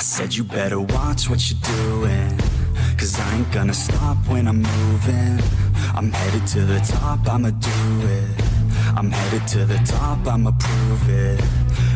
I said you better watch what you're doing, 'cause I ain't gonna stop when I'm moving. I'm headed to the top, I'ma do it. I'm headed to the top, I'ma prove it.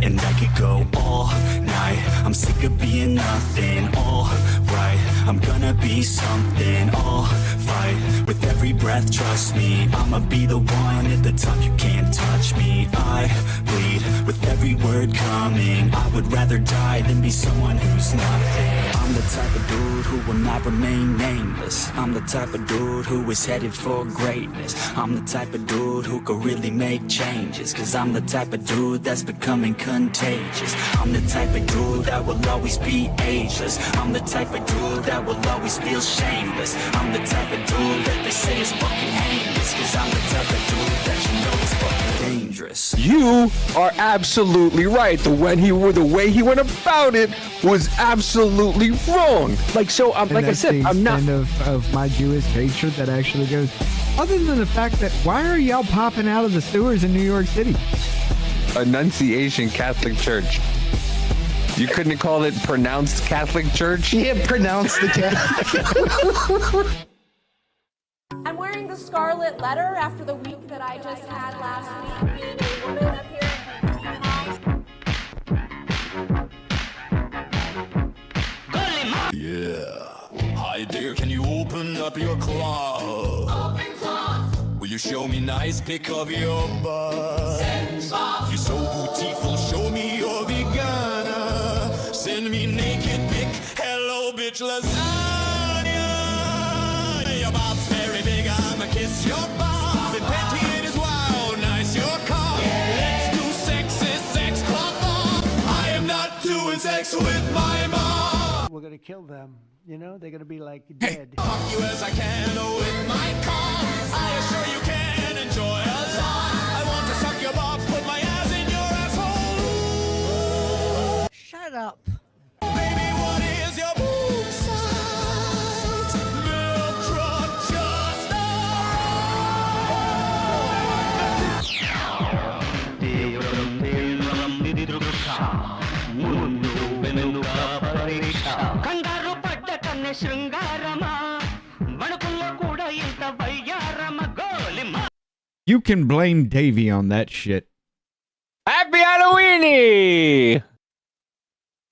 And I could go all night, I'm sick of being nothing. All right, I'm gonna be something. All fight with every breath, trust me. I'ma be the one at the top, you can't touch me. I bleed with every word coming. I would rather die than be someone who's nothing. I'm the type of dude who will not remain nameless. I'm the type of dude who is headed for greatness. I'm the type of dude who could really make changes, 'cause I'm the type of dude that's becoming contagious. I'm the type of dude that will always be ageless. I'm the type of dude that will always feel shameless. I'm the type of dude that they say is fucking heinous, 'cause I'm the type of dude that you know is fucking dangerous. You are absolutely right. The way he went about it was absolutely wrong. Like, so, like I said, I'm not of my Jewish hatred that actually goes. Other than the fact that why are y'all popping out of the sewers in New York City? Annunciation Catholic Church. You couldn't call it pronounced Catholic Church? Yeah, pronounce the Catholic. I'm wearing the scarlet letter after the week that I just had last week, being a woman up here. Yeah. Hi there, can you open up your closet? Open closet. Will you show me nice pic of your butt? You're so beautiful, show me your vagina. Send me naked pic, hello bitch lasagna. Your bob's very big, I'ma kiss your bob. The petty is wild, nice your car. Yeah. Let's do sexy sex, come on. I am not doing sex with my mom. We're gonna kill them. You know, they're gonna be like dead. Fuck you as I can with my car. I assure you can enjoy a lot. I want to suck your bobs, put my ass in your asshole. Shut up. Baby, what is your boob size? Milk truck just You can blame Davey on that shit. Happy Halloweeny!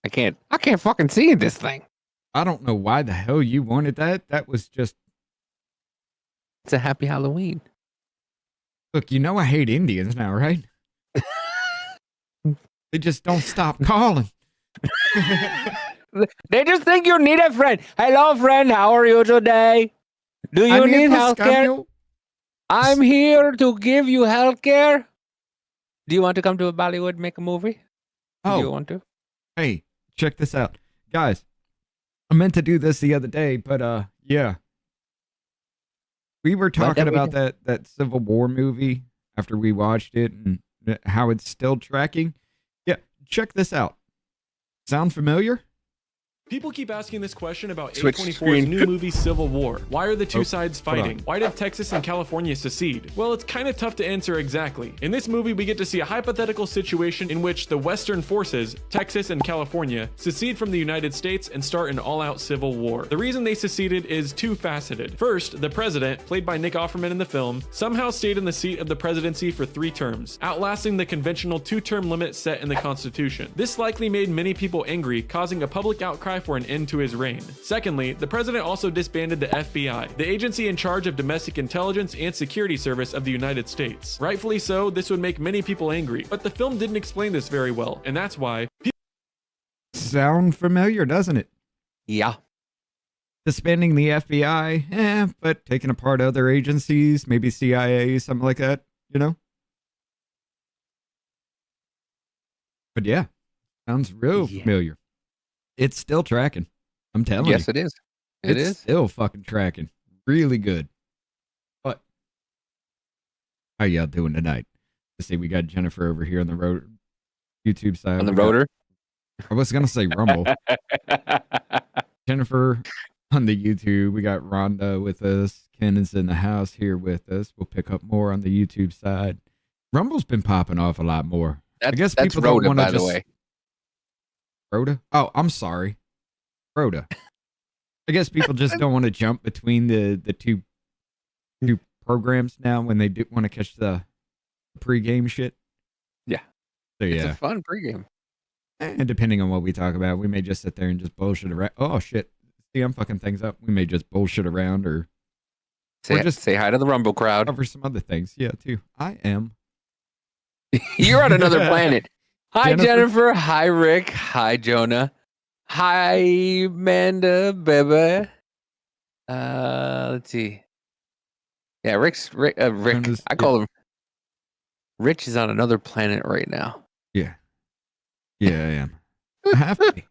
I can't fucking see this thing. I don't know why the hell you wanted that. That was just... It's a happy Halloween. Look, you know I hate Indians now, right? They just don't stop calling. They just think you need a friend. Hello, friend. How are you today? Do you need healthcare? I'm here to give you healthcare. Do you want to come to Bollywood, make a movie? Oh, do you want to? Hey, check this out, guys. I meant to do this the other day, but yeah, we were talking about that Civil War movie after we watched it and how it's still tracking. Yeah, check this out. Sound familiar? People keep asking this question about A24's new movie Civil War. Why are the two sides fighting? Why did Texas and California secede? Well, it's kind of tough to answer exactly. In this movie, we get to see a hypothetical situation in which the Western forces, Texas and California, secede from the United States and start an all-out civil war. The reason they seceded is two-faceted. First, the president, played by Nick Offerman in the film, somehow stayed in the seat of the presidency for 3 terms, outlasting the conventional 2-term limit set in the Constitution. This likely made many people angry, causing a public outcry for an end to his reign. Secondly, the president also disbanded the FBI, the agency in charge of domestic intelligence and security service of the United States. Rightfully so, this would make many people angry, but the film didn't explain this very well, and that's why Sound familiar, doesn't it? Yeah. Disbanding the FBI, but taking apart other agencies, maybe CIA, something like that, you know? But yeah, sounds real familiar. It's still tracking. I'm telling you. Yes, it is. It's still fucking tracking. Really good. But how y'all doing tonight? Let's see, we got Jennifer over here on the road YouTube side. On the rotor? I was gonna say Rumble. Jennifer on the YouTube. We got Rhonda with us. Ken is in the house here with us. We'll pick up more on the YouTube side. Rumble's been popping off a lot more. I guess that's people don't Rhoda, want to by just... the way. Rhoda? Oh, I'm sorry. Rhoda. I guess people just don't want to jump between the two programs now when they do want to catch the pregame shit. Yeah. So yeah, it's a fun pregame. And depending on what we talk about, we may just sit there and just bullshit around. Oh shit! See, I'm fucking things up. We may just bullshit around or just say hi to the Rumble crowd. Cover some other things. Yeah, too. I am. You're on another planet. Hi, Jennifer. Hi, Rick. Hi, Jonah. Hi, Amanda, baby. Let's see. Yeah, Rick. I call him. Rich is on another planet right now. Yeah. Yeah, I am. I have to be.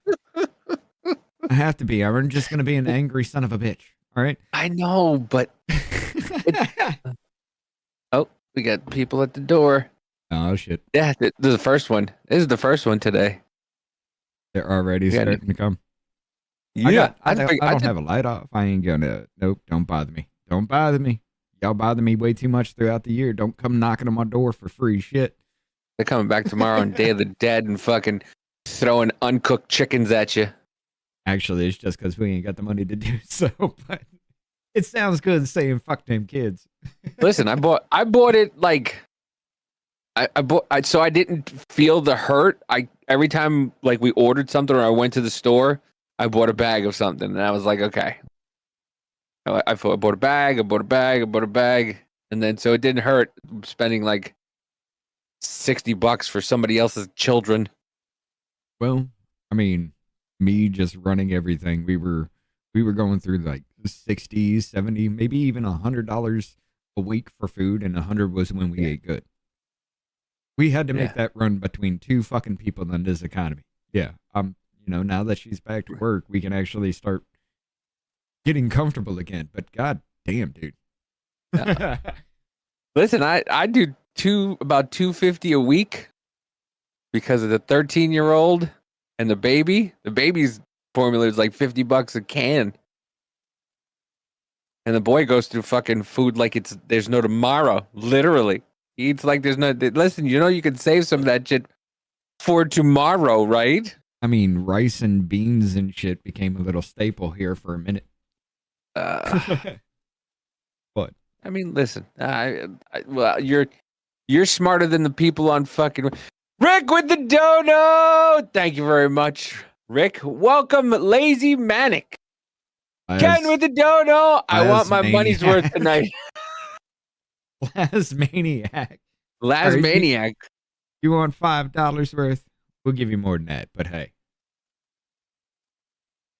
I have to be. I'm just going to be an angry son of a bitch. All right? I know, but... Oh, we got people at the door. Oh, shit. Yeah, this is the first one. This is the first one today. They're already starting to come. Yeah. I don't have a light off. I ain't going to... Nope, don't bother me. Don't bother me. Y'all bother me way too much throughout the year. Don't come knocking on my door for free shit. They're coming back tomorrow on Day of the Dead and fucking throwing uncooked chickens at you. Actually, it's just because we ain't got the money to do so. But it sounds good saying "fuck them kids." Listen, I bought it like so I didn't feel the hurt. Every time like we ordered something or I went to the store, I bought a bag of something, and I was like, okay. I bought a bag, and then so it didn't hurt spending like $60 for somebody else's children. Well, I mean, me just running everything, we were going through like 60, 70, maybe even $100 a week for food, and 100 was when we ate good. We had to make that run between two fucking people in this economy. Yeah, now that she's back to work, we can actually start getting comfortable again. But god damn, dude. Listen, I do about $250 a week because of the 13-year-old and the baby. The baby's formula is like $50 a can. And the boy goes through fucking food like there's no tomorrow. Literally. He eats like there's no... Listen, you can save some of that shit for tomorrow, right? I mean, rice and beans and shit became a little staple here for a minute. What? I mean, listen. Well, you're smarter than the people on fucking... Rick with the dono! Thank you very much, Rick. Welcome, Lazy Manic. Ken with the dono. I want my money's worth tonight. Last Maniac. Last Maniac. You want $5 worth? We'll give you more than that, but hey.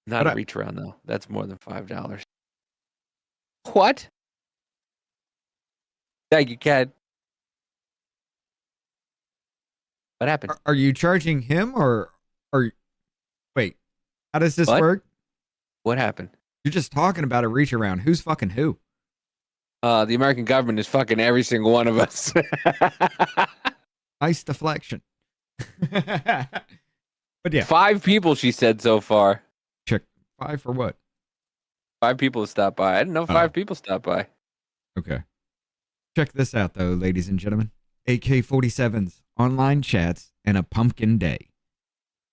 Not a reach around, though. That's more than $5. What? Thank you, Ken. What happened? Are you charging him or wait, how does this work? What happened? You're just talking about a reach around. Who's fucking who? The American government is fucking every single one of us. Nice deflection. But yeah. 5 people, she said so far. Check 5 for what? 5 people have stopped by. I didn't know 5 people stopped by. Okay. Check this out, though, ladies and gentlemen. AK-47s, online chats, and a pumpkin day.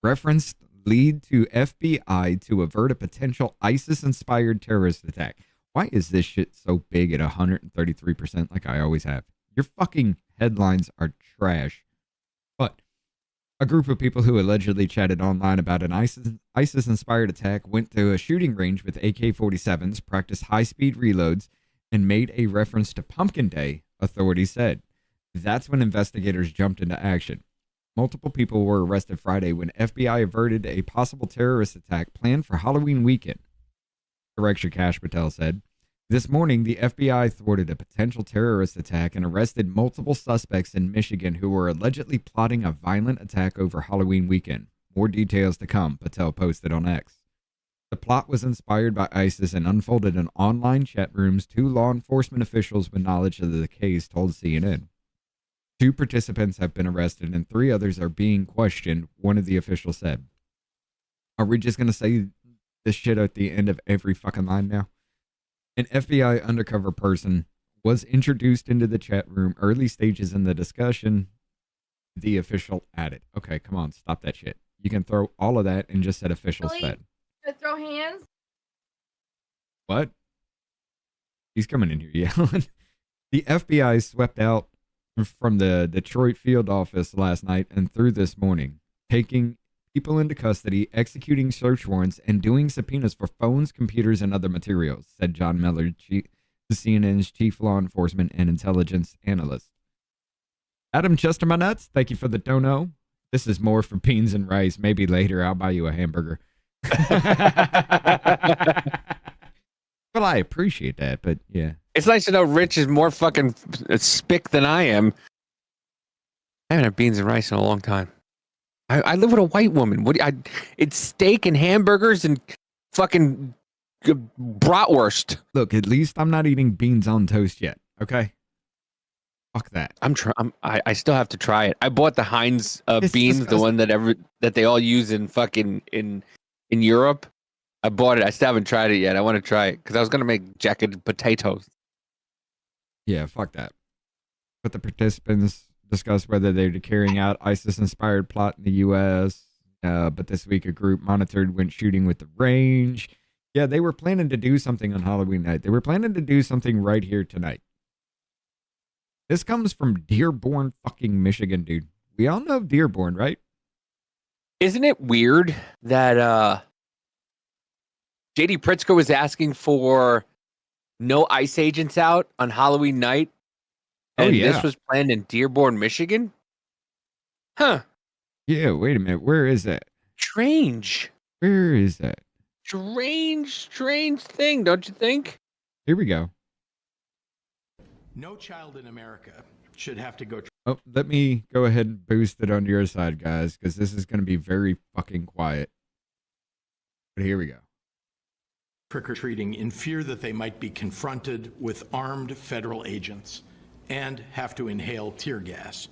Referenced lead to FBI to avert a potential ISIS-inspired terrorist attack. Why is this shit so big at 133% like I always have? Your fucking headlines are trash. But a group of people who allegedly chatted online about an ISIS-inspired attack went to a shooting range with AK-47s, practiced high-speed reloads, and made a reference to Pumpkin Day, authorities said. That's when investigators jumped into action. Multiple people were arrested Friday when FBI averted a possible terrorist attack planned for Halloween weekend. Director Kash Patel said, "This morning, the FBI thwarted a potential terrorist attack and arrested multiple suspects in Michigan who were allegedly plotting a violent attack over Halloween weekend. More details to come," Patel posted on X. The plot was inspired by ISIS and unfolded in online chat rooms, 2 law enforcement officials with knowledge of the case told CNN. 2 participants have been arrested and 3 others are being questioned, one of the officials said. Are we just going to say this shit at the end of every fucking line now? An FBI undercover person was introduced into the chat room early stages in the discussion, the official added. Okay, come on, stop that shit. You can throw all of that and just said official said. To throw hands? What? He's coming in here yelling. The FBI swept out from the Detroit field office last night and through this morning, taking people into custody, executing search warrants, and doing subpoenas for phones, computers, and other materials, said John Miller, CNN's chief law enforcement and intelligence analyst. Adam Chestermanuts, thank you for the dono. This is more for beans and rice. Maybe later I'll buy you a hamburger. Well, I appreciate that, but yeah. It's nice to know Rich is more fucking spick than I am. I haven't had beans and rice in a long time. I live with a white woman. It's steak and hamburgers and fucking bratwurst. Look, at least I'm not eating beans on toast yet, okay? Fuck that. I still have to try it. I bought the Heinz beans, the one that they all use in fucking in Europe. I bought it. I still haven't tried it yet. I want to try it because I was gonna make jacket potatoes. Yeah, fuck that. But the participants discussed whether they're carrying out ISIS-inspired plot in the U.S. But this week, a group monitored went shooting with the range. Yeah, they were planning to do something on Halloween night. They were planning to do something right here tonight. This comes from Dearborn, fucking Michigan, dude. We all know Dearborn, right? Isn't it weird that J.D. Pritzker was asking for no ICE agents out on Halloween night? And this was planned in Dearborn, Michigan? Huh. Yeah, wait a minute. Where is that? Strange. Where is that? Strange thing, don't you think? Here we go. No child in America should have to go. Oh, let me go ahead and boost it on your side, guys, because this is going to be very fucking quiet. But here we go. Trick-or-treating in fear that they might be confronted with armed federal agents and have to inhale tear gas.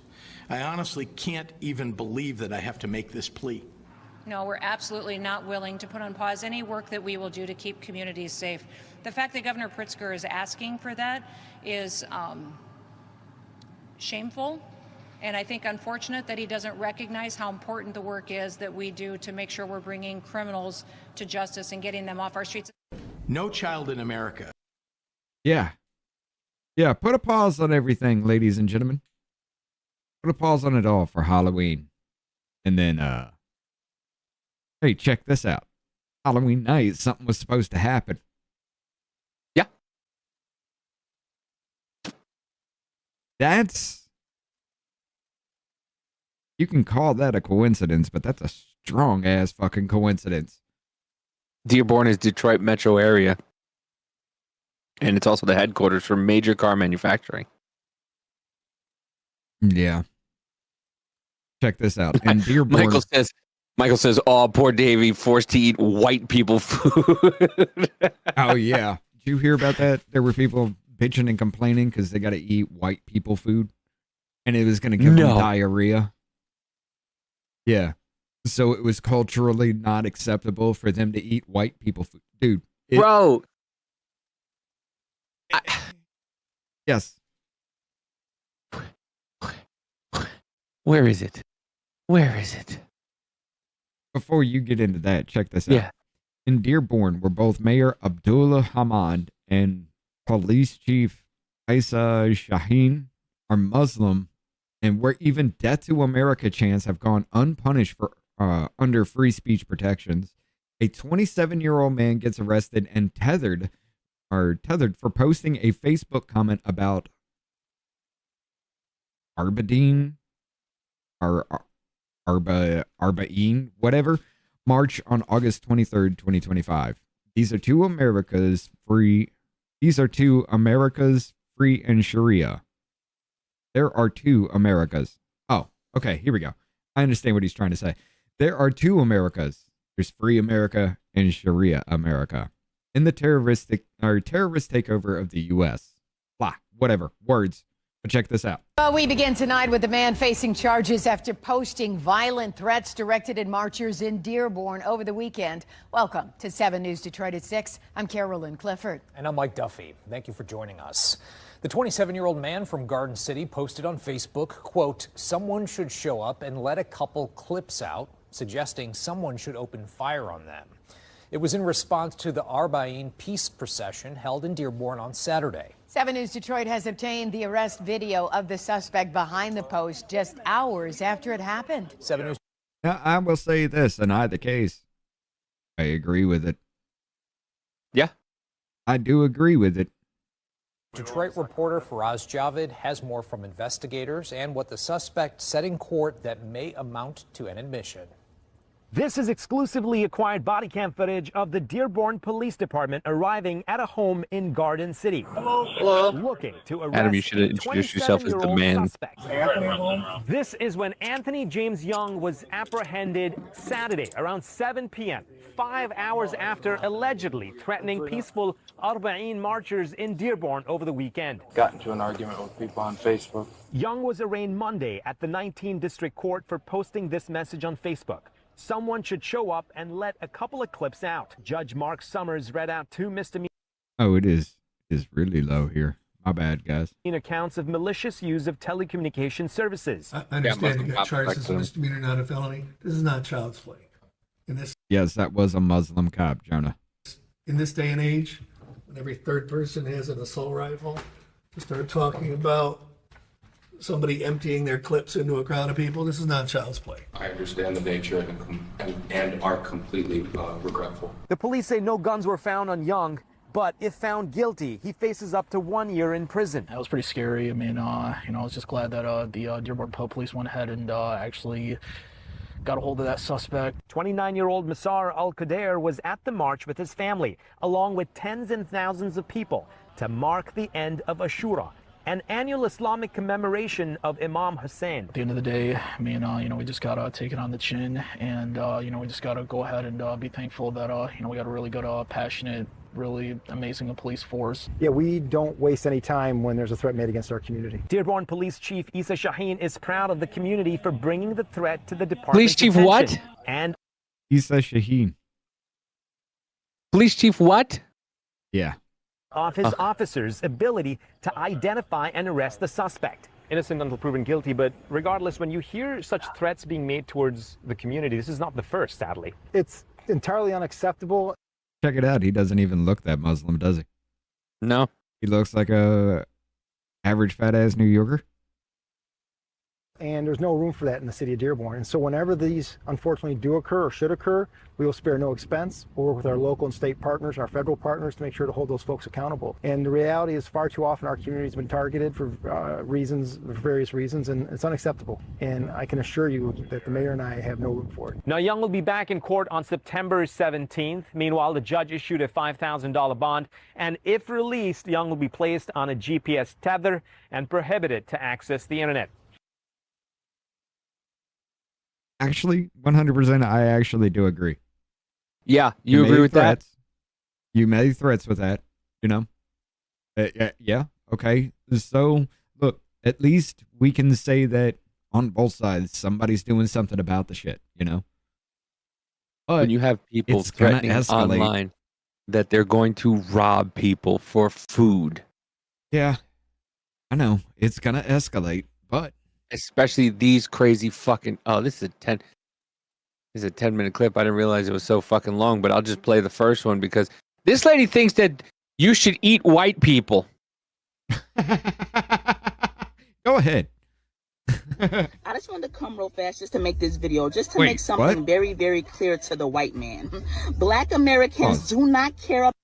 I honestly can't even believe that I have to make this plea. No, we're absolutely not willing to put on pause any work that we will do to keep communities safe. The fact that Governor Pritzker is asking for that is shameful, and I think unfortunate that he doesn't recognize how important the work is that we do to make sure we're bringing criminals to justice and getting them off our streets. No child in America. Yeah. Yeah, put a pause on everything, ladies and gentlemen. Put a pause on it all for Halloween. And then, hey, check this out. Halloween night, something was supposed to happen. Yeah. You can call that a coincidence, but that's a strong ass fucking coincidence. Dearborn is Detroit metro area. And it's also the headquarters for major car manufacturing. Yeah. Check this out. And Dearborn, Michael says, oh, poor Davey, forced to eat white people food. Oh, yeah. Did you hear about that? There were people bitching and complaining because they got to eat white people food. And it was going to give them diarrhea. Yeah. So it was culturally not acceptable for them to eat white people food. Dude. Bro. Yes. Where is it? Where is it? Before you get into that, check this out. Yeah. In Dearborn, where both Mayor Abdullah Hamad and Police Chief Isa Shaheen are Muslim, and where even Death to America chants have gone unpunished for under free speech protections, a 27-year-old man gets arrested and tethered for posting a Facebook comment about Arba'in, whatever, march on August 23rd, 2025. These are two Americas free and Sharia. There are two Americas. Oh, okay, here we go. I understand what he's trying to say. There are two Americas. There's free America and Sharia America. In the terrorist takeover of the U.S. Blah, whatever, words. But check this out. Well, we begin tonight with the man facing charges after posting violent threats directed at marchers in Dearborn over the weekend. Welcome to 7 News Detroit at 6. I'm Carolyn Clifford. And I'm Mike Duffy. Thank you for joining us. The 27-year-old man from Garden City posted on Facebook, quote, someone should show up and let a couple clips out, suggesting someone should open fire on them. It was in response to the Arba'in peace procession held in Dearborn on Saturday. 7 News Detroit has obtained the arrest video of the suspect behind the post just hours after it happened. 7 News. Now, I will say this, in either case, I agree with it. Yeah. I do agree with it. Detroit reporter Faraz Javed has more from investigators and what the suspect said in court that may amount to an admission. This is exclusively acquired body cam footage of the Dearborn Police Department arriving at a home in Garden City. Hello. Looking to arrest Adam, you should introduce yourself as the man. Suspect. This is when Anthony James Young was apprehended Saturday around 7 p.m., 5 hours after allegedly threatening peaceful Arba'in marchers in Dearborn over the weekend. Got into an argument with people on Facebook. Young was arraigned Monday at the 19th District Court for posting this message on Facebook. Someone should show up and let a couple of clips out. Judge Mark Summers read out 2 misdemeanor. Oh, it is really low here. My bad, guys. Accounts of malicious use of telecommunication services. I understand you got charged as a misdemeanor, not a felony. This is not child's play. Yes, that was a Muslim cop, Jonah. In this day and age, when every third person has an assault rifle, to start talking about somebody emptying their clips into a crowd of people, this is not child's play. I understand the nature and are completely regretful. The police say no guns were found on Young, but if found guilty, he faces up to 1 year in prison. That was pretty scary. I mean, I was just glad that the Dearborn police went ahead and actually got a hold of that suspect. 29-year-old Masar Al-Qadir was at the march with his family, along with tens and thousands of people, to mark the end of Ashura, an annual Islamic commemoration of Imam Hussein. At the end of the day, I mean, we just got to take it on the chin, and, we just got to go ahead and be thankful that, we got a really good, passionate, really amazing police force. Yeah, we don't waste any time when there's a threat made against our community. Dearborn Police Chief Issa Shaheen is proud of the community for bringing the threat to the department. Police Chief what? And Issa Shaheen. Police Chief what? Yeah. Of his officers' ability to identify and arrest the suspect. Innocent until proven guilty, but regardless, when you hear such threats being made towards the community, this is not the first, sadly. It's entirely unacceptable. Check it out. He doesn't even look that Muslim, does he? No. He looks like a average fat-ass New Yorker. And there's no room for that in the city of Dearborn. And so whenever these unfortunately do occur or should occur, we will spare no expense. We'll work with our local and state partners, our federal partners, to make sure to hold those folks accountable. And the reality is far too often our community has been targeted for various reasons, and it's unacceptable. And I can assure you that the mayor and I have no room for it. Now, Young will be back in court on September 17th. Meanwhile, the judge issued a $5,000 bond. And if released, Young will be placed on a GPS tether and prohibited to access the internet. Actually, 100%, I actually do agree. Yeah, you agree with threats. that? You made threats with that, you know? Yeah, okay. So, look, at least we can say that on both sides, somebody's doing something about the shit, you know? But when you have people threatening online that they're going to rob people for food. Yeah, I know. It's going to escalate, but... Especially these crazy fucking... Oh, this is a 10-minute clip. I didn't realize it was so fucking long, but I'll just play the first one because this lady thinks that you should eat white people. Go ahead. I just wanted to come real fast just to make this video, just to make something very, very clear to the white man. Black Americans do not care about...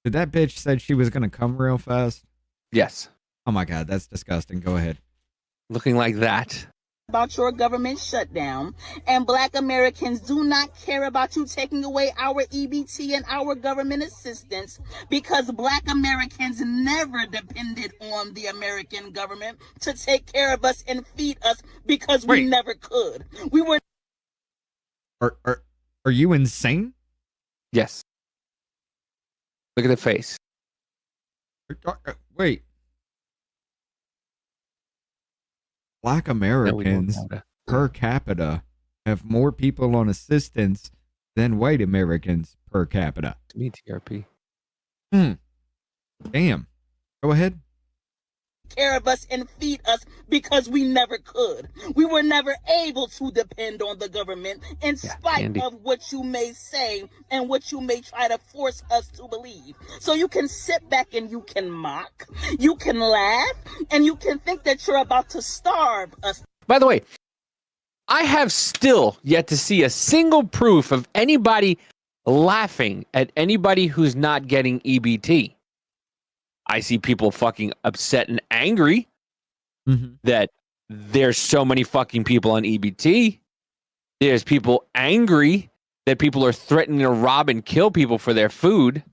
Did that bitch said she was going to come real fast? Yes. Oh my God, that's disgusting. Go ahead. Looking like that. About your government shutdown, and Black Americans do not care about you taking away our EBT and our government assistance, because Black Americans never depended on the American government to take care of us and feed us because we never could. We were... Are you insane? Yes. Look at the face. Wait. Black Americans per capita have more people on assistance than white Americans per capita. To me, TRP. Damn. Go ahead. care of us and feed us because we never could. We were never able to depend on the government in spite of what you may say and what you may try to force us to believe. So you can sit back and you can mock, you can laugh, and you can think that you're about to starve us. By the way, I have still yet to see a single proof of anybody laughing at anybody who's not getting EBT. I see people fucking upset and angry that there's so many fucking people on EBT. There's people angry that people are threatening to rob and kill people for their food.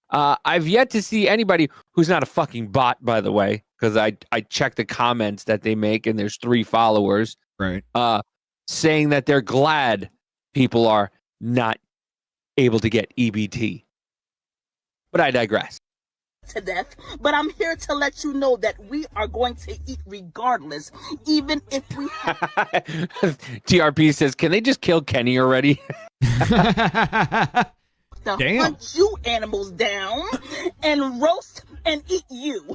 I've yet to see anybody who's not a fucking bot, by the way, because I check the comments that they make and there's 3 followers. Right. Saying that they're glad people are not able to get EBT. But I digress. To death, but I'm here to let you know that we are going to eat regardless, even if we TRP says, can they just kill Kenny already? to hunt you animals down and roast and eat you,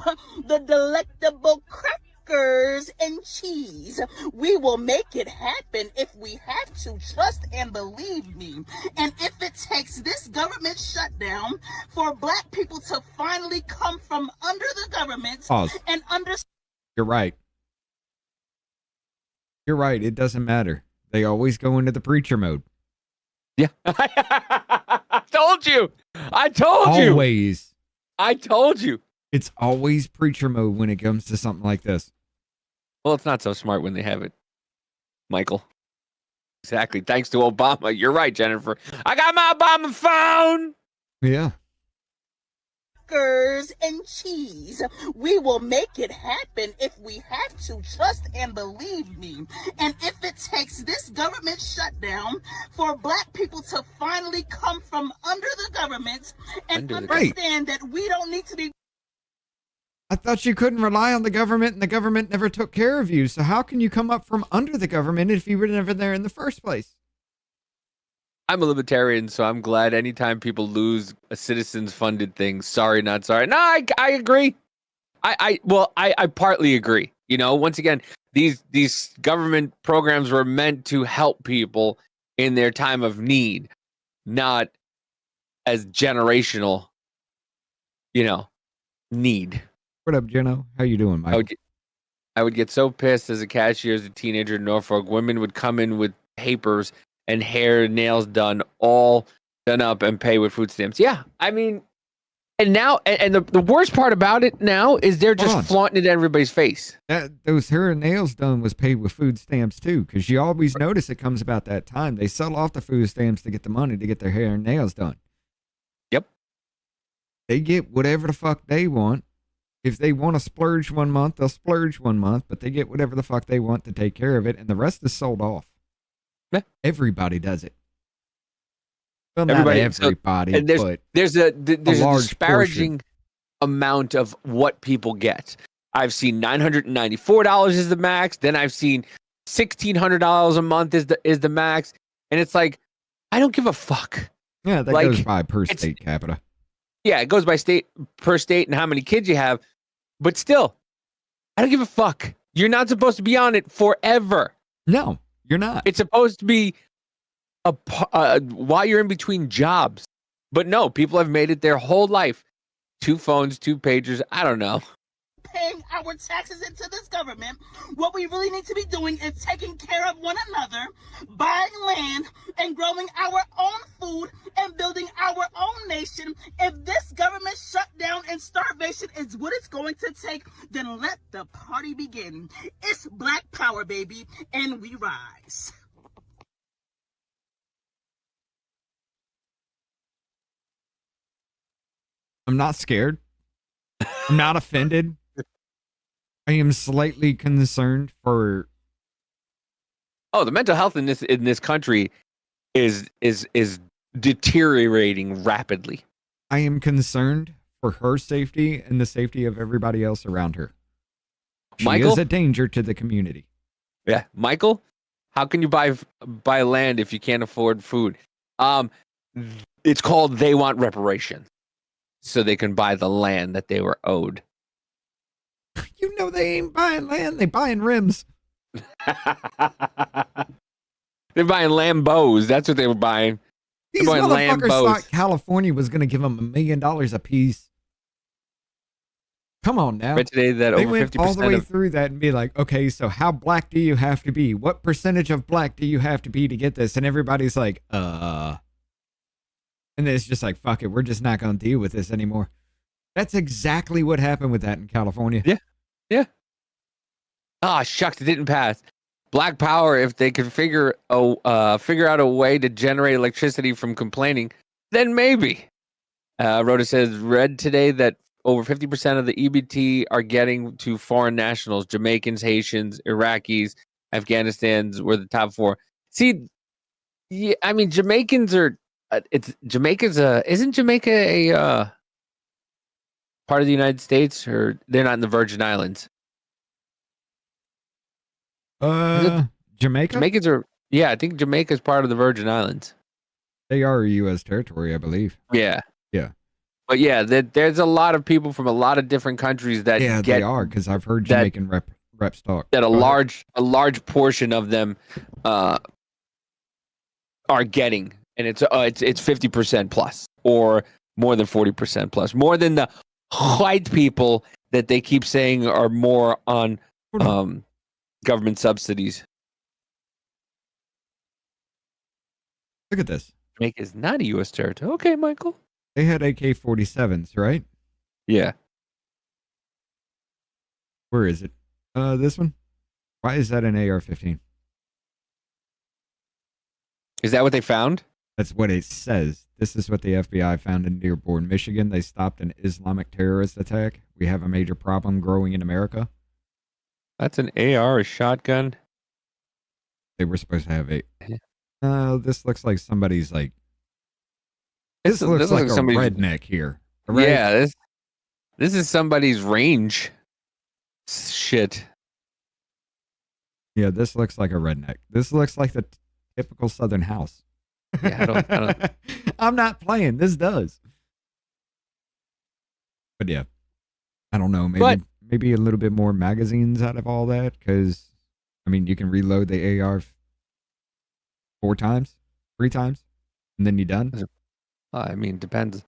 the delectable crackers and cheese. We will make it happen if we have to. Trust and believe me. And if it takes this government shutdown for black people to finally come from under the government and understand. You're right. You're right. It doesn't matter. They always go into the preacher mode. Yeah. I told you. I told you. Always. I told you. It's always preacher mode when it comes to something like this. Well, it's not so smart when they have it, Michael. Exactly. Thanks to Obama. You're right, Jennifer. I got my Obama phone. Yeah. And cheese. We will make it happen if we have to. Trust and believe me. And if it takes this government shutdown for black people to finally come from under the government and understand that we don't need to be. I thought you couldn't rely on the government and the government never took care of you. So how can you come up from under the government if you were never there in the first place? I'm a libertarian, so I'm glad anytime people lose a citizens funded thing. Sorry, not sorry. No, I agree. I partly agree. You know, once again, these government programs were meant to help people in their time of need, not as generational, need. What up, Jeno? How you doing, Mike? I would get so pissed as a cashier as a teenager in Norfolk. Women would come in with papers and hair, nails done, all done up and pay with food stamps. Yeah, I mean, and now, and the worst part about it now is they're just flaunting it in everybody's face. Those hair and nails done was paid with food stamps too, because you always notice it comes about that time. They sell off the food stamps to get the money to get their hair and nails done. Yep. They get whatever the fuck they want. If they want to splurge 1 month, they'll splurge 1 month, but they get whatever the fuck they want to take care of it, and the rest is sold off. Yeah. Everybody does it. Well, not everybody, but there's a disparaging amount of what people get. I've seen $994 is the max. Then I've seen $1,600 a month is the max, and it's like, I don't give a fuck. Yeah, that goes by per state capita. Yeah, it goes by per state and how many kids you have. But still, I don't give a fuck. You're not supposed to be on it forever. No, you're not. It's supposed to be while you're in between jobs. But no, people have made it their whole life. 2 phones, 2 pagers. I don't know. Paying our taxes into this government. What we really need to be doing is taking care of one another, buying land and growing our own food and building our own nation. If this government shutdown and starvation is what it's going to take, then let the party begin. It's Black Power, baby, and we rise. I'm not scared. I'm not offended. I am slightly concerned for. Oh, the mental health in this country is deteriorating rapidly. I am concerned for her safety and the safety of everybody else around her. She is a danger to the community. Yeah, Michael, how can you buy land if you can't afford food? It's called they want reparations, so they can buy the land that they were owed. You know they ain't buying land. They buying rims. They're buying Lambos. That's what they were buying. These motherfuckers thought California was going to give them $1 million a piece. Come on now. Read today that they over went 50% all the way through that and be like, okay, so how black do you have to be? What percentage of black do you have to be to get this? And everybody's like, And then it's just like, fuck it. We're just not going to deal with this anymore. That's exactly what happened with that in California. Yeah. Yeah. Ah, shucks, it didn't pass. Black power, if they could figure out a way to generate electricity from complaining, then maybe. Rhoda says, read today that over 50% of the EBT are getting to foreign nationals, Jamaicans, Haitians, Iraqis, Afghanistans were the top 4. See, yeah, I mean, Jamaicans are, isn't Jamaica a part of the United States, or they're not in the Virgin Islands? Jamaica? Jamaicans are, yeah, I think Jamaica's part of the Virgin Islands. They are a U.S. territory, I believe. Yeah. Yeah. But yeah, there's a lot of people from a lot of different countries that they are, because I've heard Jamaican reps talk. That a large portion of them are getting, and it's 50% plus, or more than 40% plus, more than the white people that they keep saying are more on government subsidies. Look at this. Jamaica is not a U.S. territory. Okay, Michael. They had AK-47s, right? Yeah. Where is it? This one? Why is that an AR-15? Is that what they found? That's what it says. This is what the FBI found in Dearborn, Michigan. They stopped an Islamic terrorist attack. We have a major problem growing in America. That's an AR, a shotgun. They were supposed to have this looks like somebody's like. This looks like a redneck here. Right? Yeah, this is somebody's range. Shit. Yeah, this looks like a redneck. This looks like the typical Southern house. Yeah, I don't. I'm not playing. This does. But yeah, I don't know. Maybe a little bit more magazines out of all that, because I mean, you can reload the AR 3 times, and then you're done. I mean, depends.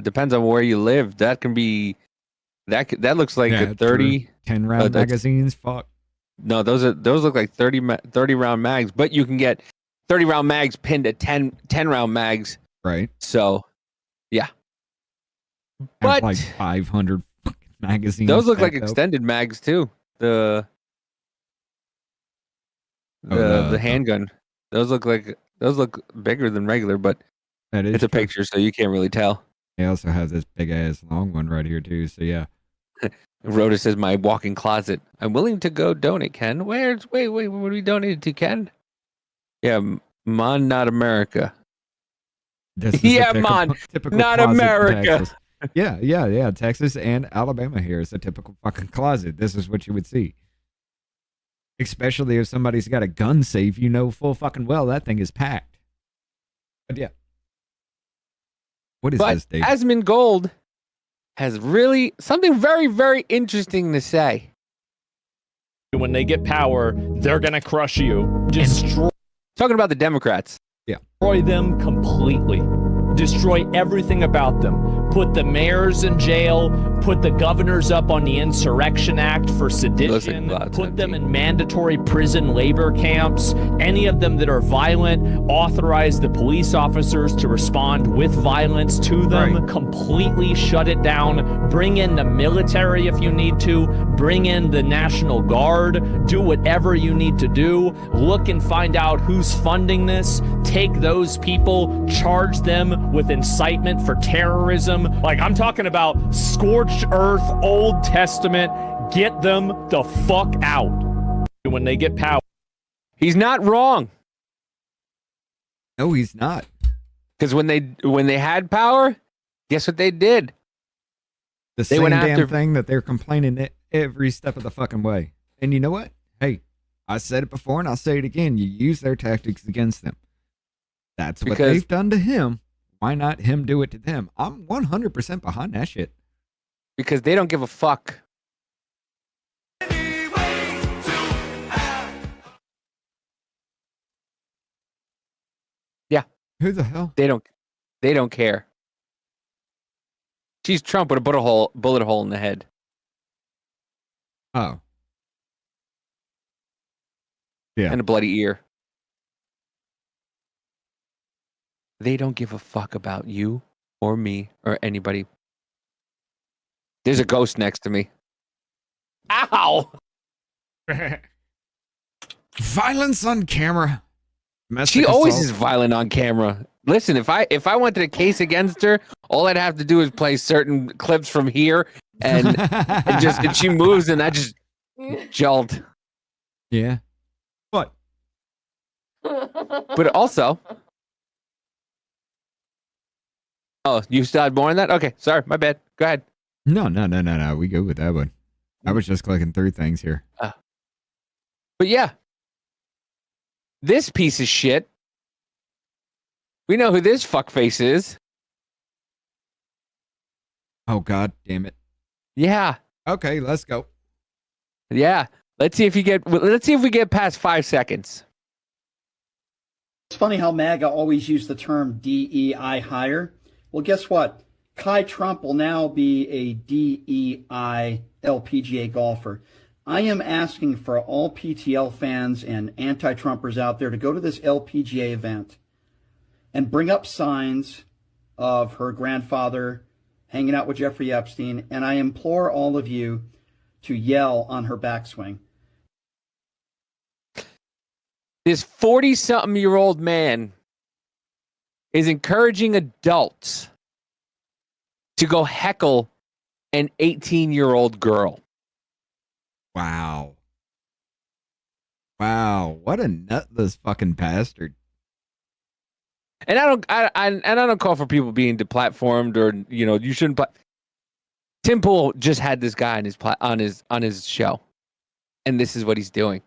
Depends on where you live. That can be. That looks like a 30 10 round magazines. Fuck. No, those look like 30 round mags, but you can get 30 round mags pinned at 10 round mags. Right. So, yeah. But like 500 magazines. Those look like extended mags too. The handgun. Those look bigger than regular, but it's a picture, so you can't really tell. They also have this big ass long one right here too. So yeah. Rhoda says, my walk-in closet. I'm willing to go donate, Ken. Wait, what are we donating to, Ken? Yeah, Mon, not America. Yeah, Mon, not America. Yeah. Texas and Alabama here is a typical fucking closet. This is what you would see. Especially if somebody's got a gun safe, you know full fucking well that thing is packed. But yeah. What is this, Dave? Asmund Gold has really something very, very interesting to say. When they get power, they're going to crush you. Talking about the Democrats. Yeah. Destroy them completely. Destroy everything about them. Put the mayors in jail. Put the governors up on the Insurrection Act for sedition. Put them in mandatory prison labor camps. Any of them that are violent, authorize the police officers to respond with violence to them. Right. Completely shut it down. Bring in the military if you need to. Bring in the National Guard. Do whatever you need to do. Look and find out who's funding this. Take those people, charge them with incitement for terrorism. Like, I'm talking about scorched earth, Old Testament. Get them the fuck out when they get power. He's not wrong. No, he's not. Because when they had power, guess what they did? They same went damn thing that they're complaining every step of the fucking way. And you know what? Hey, I said it before and I'll say it again. You use their tactics against them. That's what they've done to him. Why not him do it to them? I'm 100% behind that shit. Because they don't give a fuck Who the hell? They don't care. She's Trump with a bullet hole in the head. Oh. Yeah. And a bloody ear. They don't give a fuck about you or me or anybody. There's a ghost next to me. Ow! Violence on camera. She always is violent on camera. Listen, if I wanted a case against her, all I'd have to do is play certain clips from here, and she moves, and I just jolt. Yeah. What? But also, oh, you still had more on that? Okay, sorry, my bad. Go ahead. No. We go with that one. I was just clicking through things here. But yeah, this piece of shit. We know who this fuckface is. Oh God, damn it. Yeah. Okay, let's go. Yeah. Let's see if we get past 5 seconds. It's funny how MAGA always use the term DEI hire. Well, guess what? Kai Trump will now be a DEI LPGA golfer. I am asking for all PTL fans and anti-Trumpers out there to go to this LPGA event and bring up signs of her grandfather hanging out with Jeffrey Epstein, and I implore all of you to yell on her backswing. This 40-something-year-old man is encouraging adults to go heckle an 18-year-old girl. Wow. What a nutless fucking bastard. And I don't call for people being deplatformed or you shouldn't. Tim Pool just had this guy on his show, and this is what he's doing.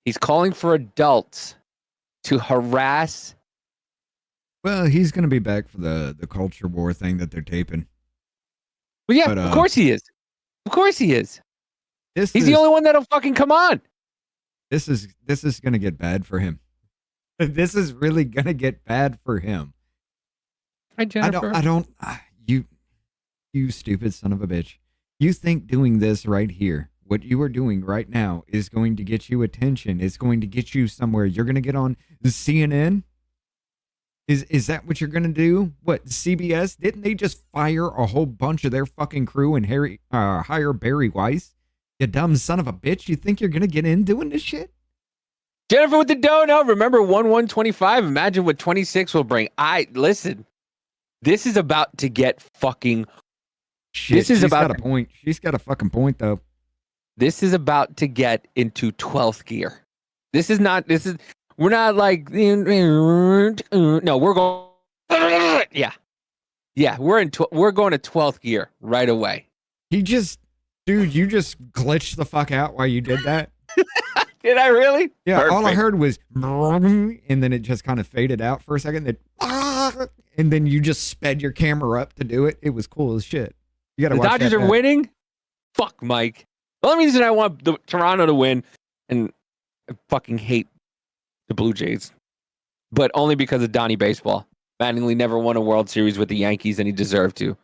He's calling for adults to harass. Well, he's going to be back for the culture war thing that they're taping. Well, yeah, of course he is. Of course he is. He's the only one that'll fucking come on. This is going to get bad for him. This is really going to get bad for him. Hi, Jennifer. You stupid son of a bitch. You think doing this right here, what you are doing right now, is going to get you attention? It's going to get you somewhere. You're going to get on CNN? Is that what you're going to do? What, CBS? Didn't they just fire a whole bunch of their fucking crew and hire Barry Weiss? You dumb son of a bitch. You think you're going to get in doing this shit? Jennifer with the dono. Remember 1125. Imagine what 26 will bring. Listen. This is about to get fucking. Shit, she's got a point. She's got a fucking point though. This is about to get into 12th gear. We're not like no. We're going. Yeah. We're going to 12th gear right away. You just glitched the fuck out while you did that. Did I really? Yeah, Perfect. all I heard was, and then it just kind of faded out for a second. And then you just sped your camera up to do it. It was cool as shit. You gotta the watch Dodgers that are back. winning. Fuck Mike. The only reason I want Toronto to win, and I fucking hate the Blue Jays, but only because of Donnie Baseball. Mattingly never won a World Series with the Yankees, and he deserved to.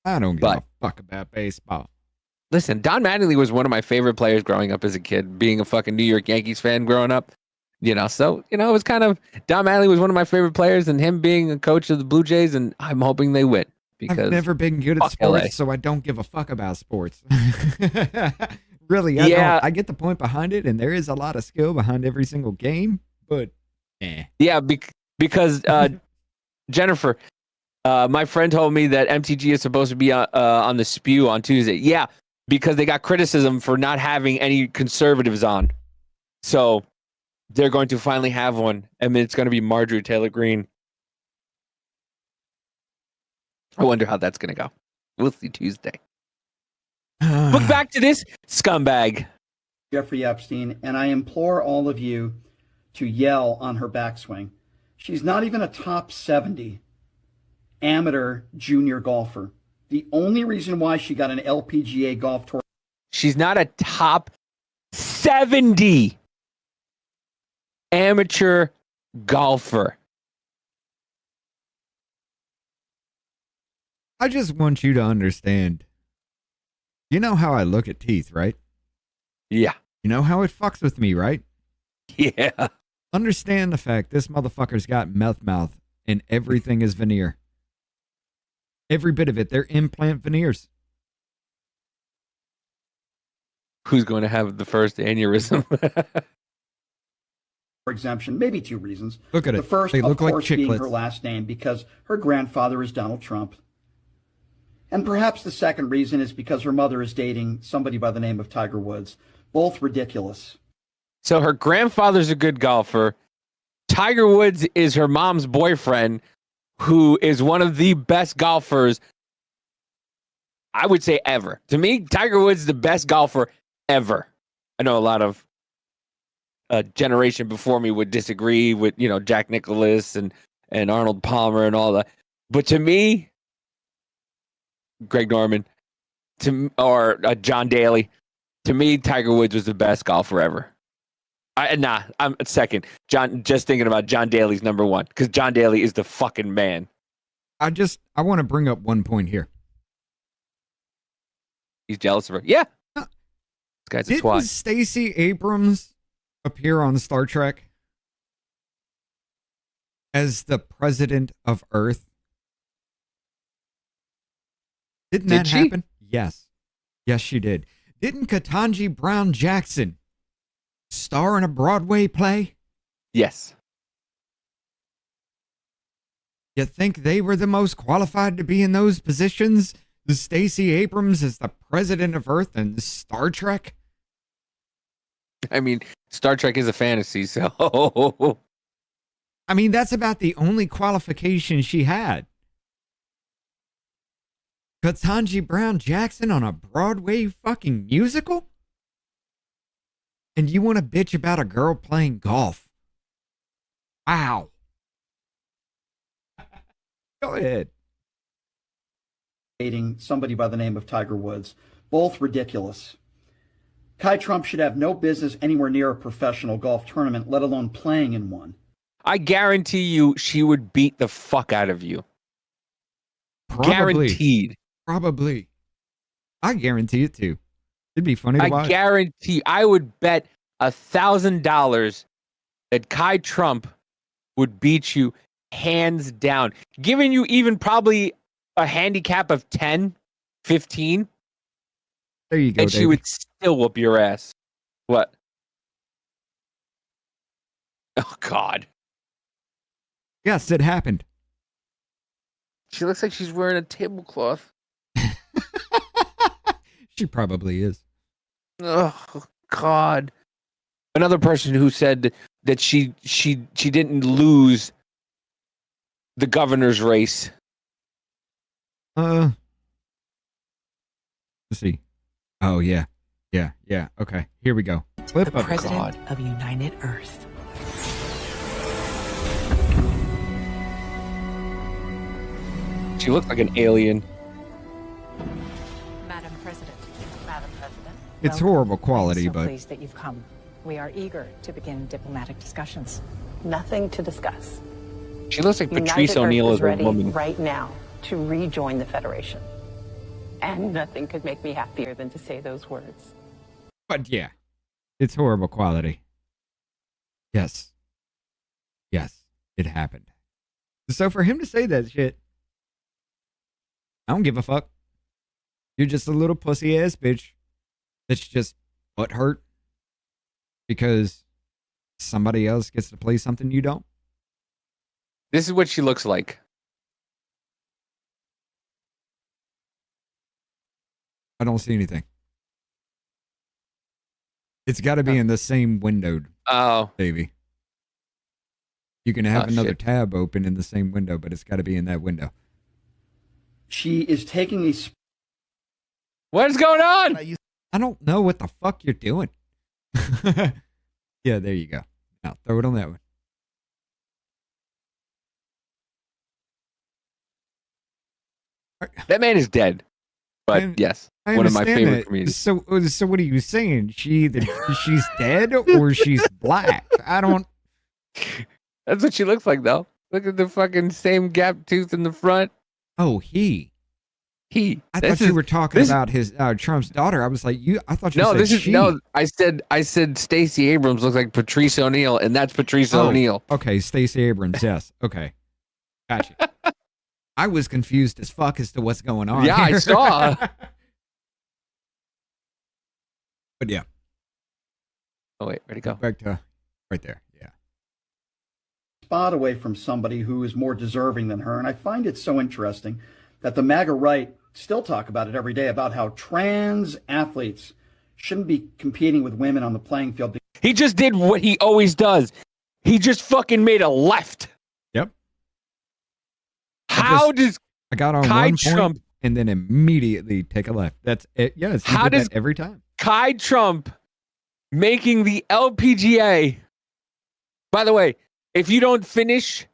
I don't give a fuck about baseball. Listen, Don Mattingly was one of my favorite players growing up as a kid, being a fucking New York Yankees fan growing up. So, it was kind of, Don Mattingly was one of my favorite players, and him being a coach of the Blue Jays, and I'm hoping they win. Because I've never been good at sports, LA. so I don't give a fuck about sports. Really, I don't. I get the point behind it, and there is a lot of skill behind every single game, but Yeah, because Jennifer, my friend told me that MTG is supposed to be on the spew on Tuesday. Yeah, because they got criticism for not having any conservatives on. So they're going to finally have one. I mean, it's going to be Marjorie Taylor Greene. I wonder how that's going to go. We'll see Tuesday. Look back to this scumbag. Jeffrey Epstein, and I implore all of you to yell on her backswing. She's not even a top 70 amateur junior golfer. The only reason why she got an LPGA golf tour. She's not a top 70 amateur golfer. I just want you to understand. You know how I look at teeth, right? Yeah. You know how it fucks with me, right? Yeah. Understand the fact this motherfucker's got meth mouth and everything is veneer. Every bit of it. They're implant veneers. Who's going to have the first aneurysm? For exemption, maybe 2 reasons. Look at it. The first, They of look like course, being her chiclets. last name because her grandfather is Donald Trump. And perhaps the second reason is because her mother is dating somebody by the name of Tiger Woods. Both ridiculous. So her grandfather's a good golfer. Tiger Woods is her mom's boyfriend, who is one of the best golfers, I would say, ever. To me, Tiger Woods is the best golfer ever. I know a lot of generation before me would disagree with, Jack Nicklaus and Arnold Palmer and all that. But to me, Greg Norman, or John Daly, to me, Tiger Woods was the best golfer ever. I'm second. Just thinking about John Daly's number 1, because John Daly is the fucking man. I want to bring up one point here. He's jealous of her. Yeah. This guy's a twat. Didn't Stacey Abrams appear on Star Trek as the president of Earth? Didn't that happen? Yes. Yes, she did. Didn't Ketanji Brown Jackson star in a Broadway play? Yes. You think they were the most qualified to be in those positions? The Stacey Abrams is the president of Earth and Star Trek? I mean, Star Trek is a fantasy, so. I mean, that's about the only qualification she had. Ketanji Brown Jackson on a Broadway fucking musical? And you want to bitch about a girl playing golf? Wow. Go ahead. Dating somebody by the name of Tiger Woods. Both ridiculous. Kai Trump should have no business anywhere near a professional golf tournament, let alone playing in one. I guarantee you she would beat the fuck out of you. Probably. Guaranteed. Probably. I guarantee it too. It'd be funny to watch. I guarantee. I would bet $1,000 that Kai Trump would beat you hands down, giving you even probably a handicap of 10, 15. There you go. And she would still whoop your ass. What? Oh, God. Yes, it happened. She looks like she's wearing a tablecloth. She probably is. Oh, God. Another person who said that she didn't lose the governor's race. Let's see. Oh, yeah. Yeah. Okay. Here we go. Clip the of president of United Earth. She looks like an alien. Madam President. It's horrible quality, but Pleased that you've come. We are eager to begin diplomatic discussions. Nothing to discuss. She looks like Patrice O'Neill as a ready woman. right now to rejoin the Federation. And nothing could make me happier than to say those words. But yeah, it's horrible quality. Yes, it happened. So for him to say that shit, I don't give a fuck. You're just a little pussy ass bitch that's just butthurt because somebody else gets to play something you don't. This is what she looks like. I don't see anything. It's got to be in the same window. Oh, baby. You can have another tab open in the same window, but it's got to be in that window. She is taking a... What is going on? I don't know what the fuck you're doing. Yeah, there you go. Now throw it on that one. That man is dead. But yes, I one of my understand favorite that. comedians. So what are you saying? She's dead or she's black? I don't. That's what she looks like, though. Look at the fucking same gap tooth in the front. Oh, he. I thought you were talking about his Trump's daughter. I was like, I thought you said she. I said Stacey Abrams looks like Patrice O'Neill, and that's Patrice O'Neill. Okay, Stacey Abrams. Yes. Okay, gotcha. I was confused as fuck as to what's going on. Yeah, here. I saw. But yeah. Oh wait, where'd it go? Back to right there. Yeah. Spot away from somebody who is more deserving than her, and I find it so interesting that the MAGA right still talk about it every day about how trans athletes shouldn't be competing with women on the playing field. He just did what he always does. He just fucking made a left. Yep. How does I got on Kai one Trump point and then immediately take a left? That's it. Yes. How does that every time? Kai Trump making the LPGA? By the way, if you don't finish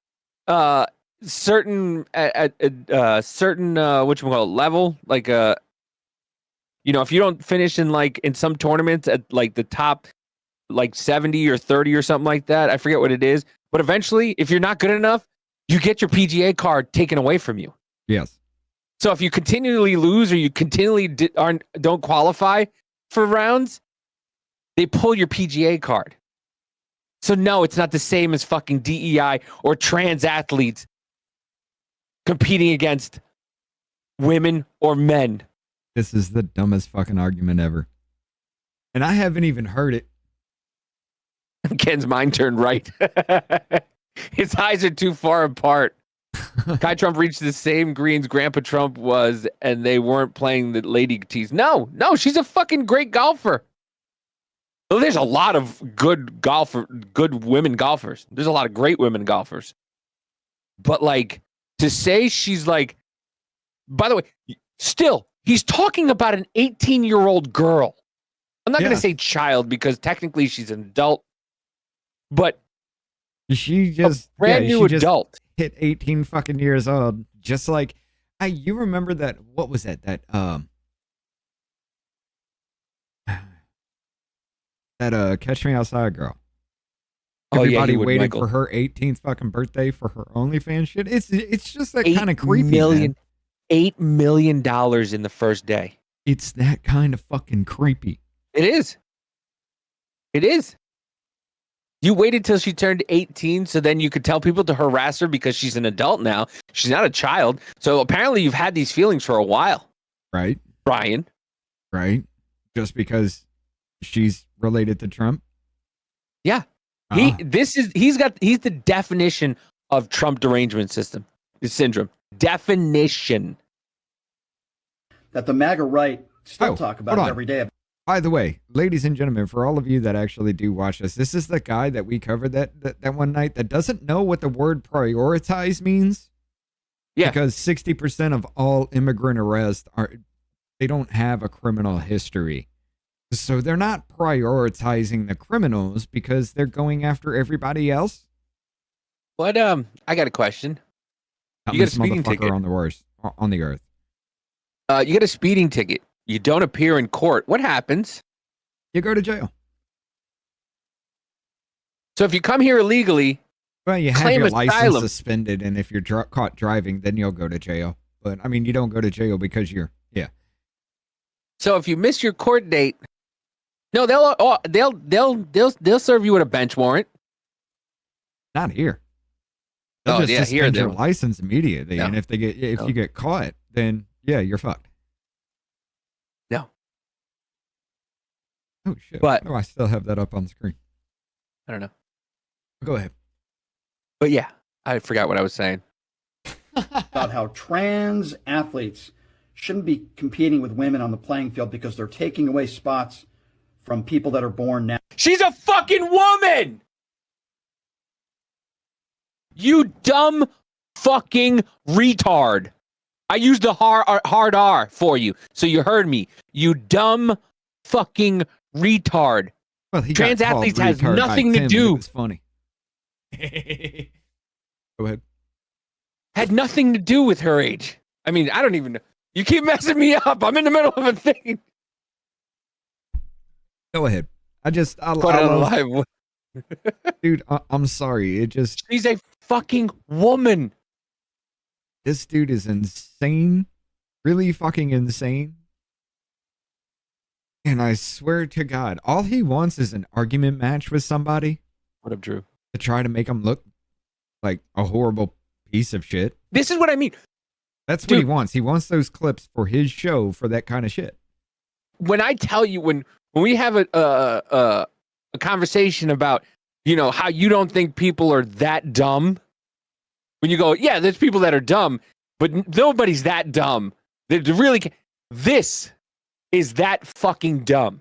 certain whatchamacallit level, like if you don't finish in some tournaments at like the top like 70 or 30 or something like that, I forget what it is, but eventually if you're not good enough, you get your PGA card taken away from you. Yes. So if you continually lose or you continually don't qualify for rounds, they pull your PGA card. So no, it's not the same as fucking DEI or trans athletes competing against women or men. This is the dumbest fucking argument ever. And I haven't even heard it. Ken's mind turned right. His eyes are too far apart. Kai Trump reached the same greens Grandpa Trump was, and they weren't playing the lady tees. No, she's a fucking great golfer. Well, there's a lot of good women golfers. There's a lot of great women golfers. But like to say she's like, by the way, still, he's talking about an 18-year-old girl. I'm not going to say child because technically she's an adult, but she just brand new adult hit 18 fucking years old. Just like, you remember that? What was that? That Catch Me Outside girl. Everybody waited for her 18th fucking birthday for her OnlyFans shit. It's just that kind of creepy. $8 million in the first day. It's that kind of fucking creepy. It is. It is. You waited till she turned 18 so then you could tell people to harass her because she's an adult now. She's not a child. So apparently you've had these feelings for a while. Right. Brian. Right. Just because she's related to Trump. Yeah. He's the definition of Trump derangement syndrome. Definition. That the MAGA right still talk about it every day. By the way, ladies and gentlemen, for all of you that actually do watch this is the guy that we covered that one night that doesn't know what the word prioritize means. Yeah. Because 60% of all immigrant arrests they don't have a criminal history. So they're not prioritizing the criminals because they're going after everybody else. What I got a question. You got a speeding ticket on the earth. You get a speeding ticket. You don't appear in court. What happens? You go to jail. So if you come here illegally, well, you have claim your asylum. license suspended, and if you're caught driving, then you'll go to jail. But I mean, you don't go to jail because you're So if you miss your court date, no, they'll serve you with a bench warrant. Not here. They'll just here suspend your license immediately, No. and if you get caught, then you're fucked. No. Oh shit! But I still have that up on screen. I don't know. Go ahead. But yeah, I forgot what I was saying. About how trans athletes shouldn't be competing with women on the playing field because they're taking away spots from people that are born now. She's a fucking woman! You dumb fucking retard. I used the hard R for you, so you heard me. You dumb fucking retard. Well, he trans got called athletes has retard nothing by to Tim, do. and it was funny. Go ahead. Had nothing to do with her age. I mean, I don't even know. You keep messing me up. I'm in the middle of a thing. Go ahead. I love... Dude, I'm sorry. She's a fucking woman. This dude is insane. really fucking insane. And I swear to God, all he wants is an argument match with somebody. What up, Drew? To try to make him look like a horrible piece of shit. This is what I mean. That's what he wants. He wants those clips for his show for that kind of shit. When I tell you, when we have a conversation about, how you don't think people are that dumb, when you go, yeah, there's people that are dumb, but nobody's that dumb. They really, this is that fucking dumb.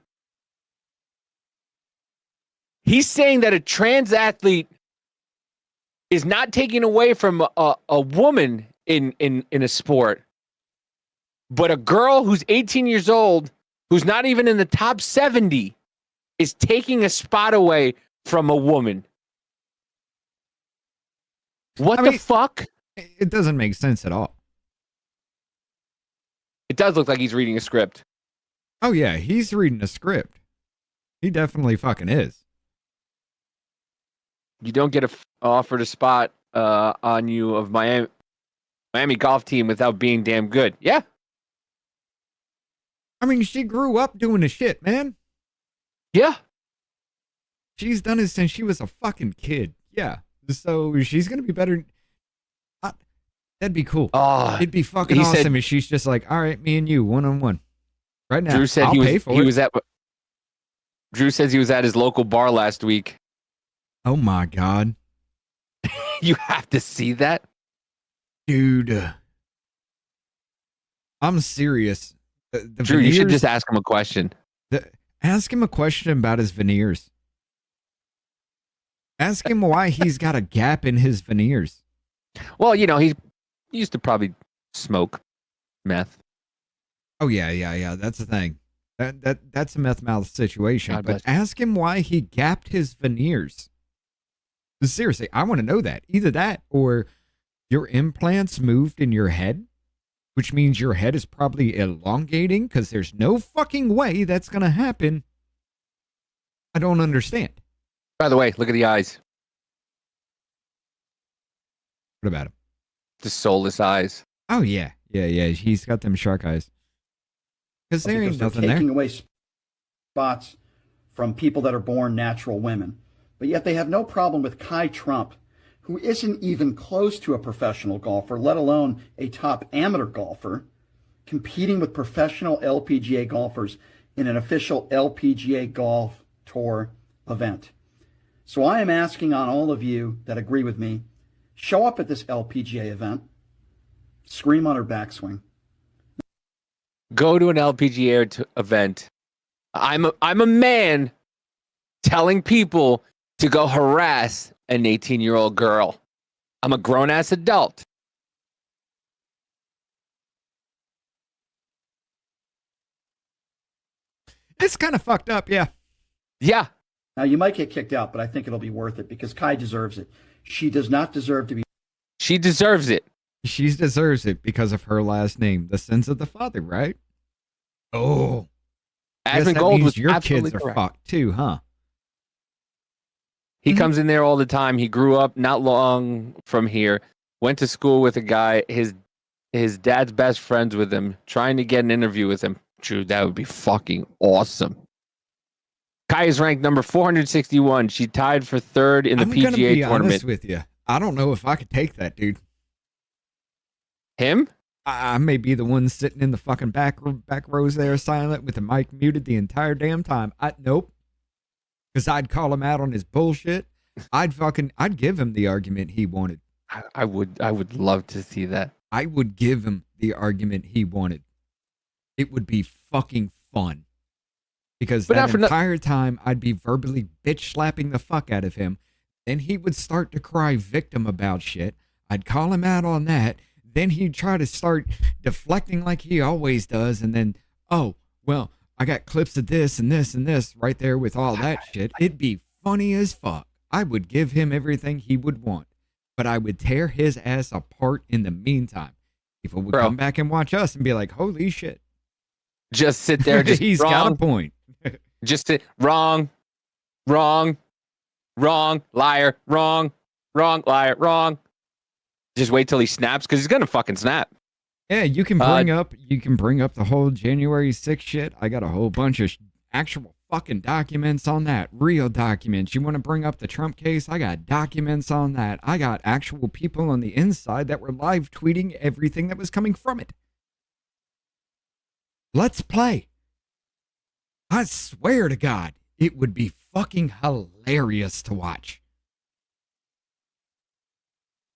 He's saying that a trans athlete is not taking away from a woman in a sport, but a girl who's 18 years old, who's not even in the top 70, is taking a spot away from a woman. What the fuck? It doesn't make sense at all. It does look like he's reading a script. Oh, yeah, he's reading a script. He definitely fucking is. You don't get offered a spot on you of Miami golf team without being damn good. Yeah. I mean, she grew up doing the shit, man. Yeah. She's done it since she was a fucking kid. Yeah. So she's going to be better. That'd be cool. Oh, it'd be fucking awesome if she's just like, all right, me and you, one-on-one. Right now. Drew said I'll pay for it. Drew says he was at his local bar last week. Oh my God. You have to see that? Dude. I'm serious. The Drew, veneers, you should just ask him a question. Ask him a question about his veneers. Ask him why he's got a gap in his veneers. Well, he used to probably smoke meth. Oh, yeah. That's the thing. That's a meth mouth situation. God but bless you. ask him why he gapped his veneers. Seriously, I want to know that. Either that or your implants moved in your head, which means your head is probably elongating because there's no fucking way that's going to happen. I don't understand. By the way, look at the eyes. What about him? The soulless eyes. Oh, yeah. He's got them shark eyes. Because there ain't nothing there. Taking away spots from people that are born natural women. But yet they have no problem with Kai Trump, who isn't even close to a professional golfer, let alone a top amateur golfer, competing with professional LPGA golfers in an official LPGA Golf Tour event. So I am asking on all of you that agree with me, show up at this LPGA event, scream on her backswing. Go to an LPGA event. I'm a man telling people to go harass an 18-year-old girl. I'm a grown-ass adult. It's kind of fucked up, yeah. Yeah. Now, you might get kicked out, but I think it'll be worth it because Kai deserves it. She does not deserve to be. She deserves it. She deserves it because of her last name, the sins of the father, right? Oh. Asmund Gold was your absolutely kids are correct. fucked too, huh? He comes in there all the time. He grew up not long from here. Went to school with a guy. His dad's best friends with him. Trying to get an interview with him. Drew, that would be fucking awesome. Kai is ranked number 461. She tied for third in the I'm gonna PGA be tournament. honest with you. I don't know if I could take that, dude. Him? I may be the one sitting in the fucking back rows there silent with the mic muted the entire damn time. Nope. Because I'd call him out on his bullshit. I'd give him the argument he wanted. I would love to see that. I would give him the argument he wanted. It would be fucking fun. Because that entire time I'd be verbally bitch slapping the fuck out of him. Then he would start to cry victim about shit. I'd call him out on that. Then he'd try to start deflecting like he always does. And then, oh, well, I got clips of this and this and this right there with all that shit. It'd be funny as fuck. I would give him everything he would want. But I would tear his ass apart in the meantime. People would come back and watch us and be like, holy shit. Just sit there. Just He's wrong. got a point. Just sit, wrong, liar, wrong, liar, wrong. Just wait till he snaps because he's going to fucking snap. Yeah, you can bring up the whole January 6th shit. I got a whole bunch of actual fucking documents on that. Real documents. You want to bring up the Trump case? I got documents on that. I got actual people on the inside that were live tweeting everything that was coming from it. Let's play. I swear to God, it would be fucking hilarious to watch.